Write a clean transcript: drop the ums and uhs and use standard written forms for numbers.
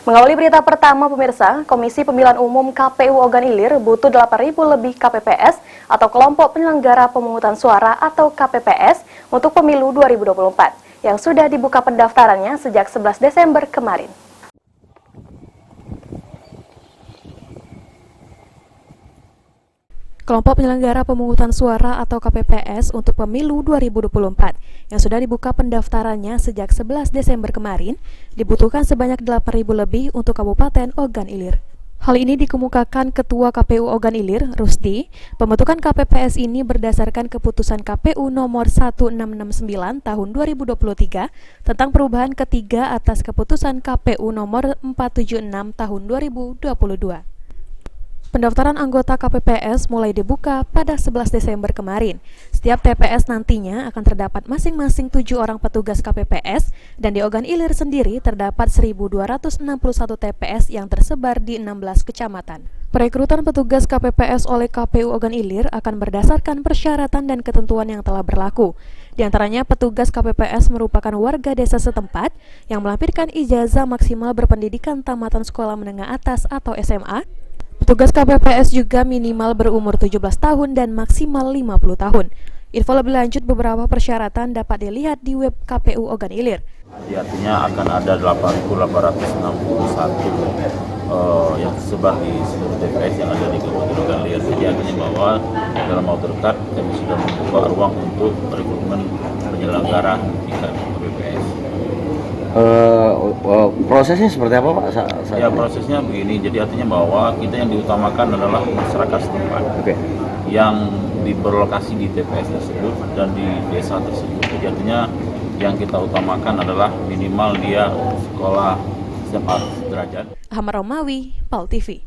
Mengawali berita pertama pemirsa, Komisi Pemilihan Umum KPU Ogan Ilir butuh 8.000 lebih KPPS atau kelompok penyelenggara pemungutan suara atau KPPS untuk pemilu 2024 yang sudah dibuka pendaftarannya sejak 11 Desember kemarin. Kelompok penyelenggara pemungutan suara atau KPPS untuk pemilu 2024 yang sudah dibuka pendaftarannya sejak 11 Desember kemarin dibutuhkan sebanyak 8.000 lebih untuk Kabupaten Ogan Ilir. Hal ini dikemukakan Ketua KPU Ogan Ilir, Rusdi. Pembentukan KPPS ini berdasarkan keputusan KPU nomor 1669 tahun 2023 tentang perubahan ketiga atas keputusan KPU nomor 476 tahun 2022. Pendaftaran anggota KPPS mulai dibuka pada 11 Desember kemarin. Setiap TPS nantinya akan terdapat masing-masing 7 orang petugas KPPS dan di Ogan Ilir sendiri terdapat 1.261 TPS yang tersebar di 16 kecamatan. Perekrutan petugas KPPS oleh KPU Ogan Ilir akan berdasarkan persyaratan dan ketentuan yang telah berlaku. Di antaranya petugas KPPS merupakan warga desa setempat yang melampirkan ijazah maksimal berpendidikan tamatan sekolah menengah atas atau SMA. Petugas KPPS juga minimal berumur 17 tahun dan maksimal 50 tahun. Info lebih lanjut beberapa persyaratan dapat dilihat di web KPU Ogan Ilir. Jadi artinya akan ada 8.861 yang tersebar di seluruh TPS yang ada di Kabupaten Ogan Ilir. Jadi artinya bahwa dalam waktu dekat kami sudah membuka ruang untuk rekrutmen penyelenggara tingkat KPPS. Prosesnya seperti apa Pak? Ya prosesnya begini, jadi artinya bahwa kita yang diutamakan adalah masyarakat setempat yang berlokasi di TPS tersebut dan di desa tersebut. Jadi artinya yang kita utamakan adalah minimal dia sekolah SMA sederajat. Ahmad Romawi, PAL TV.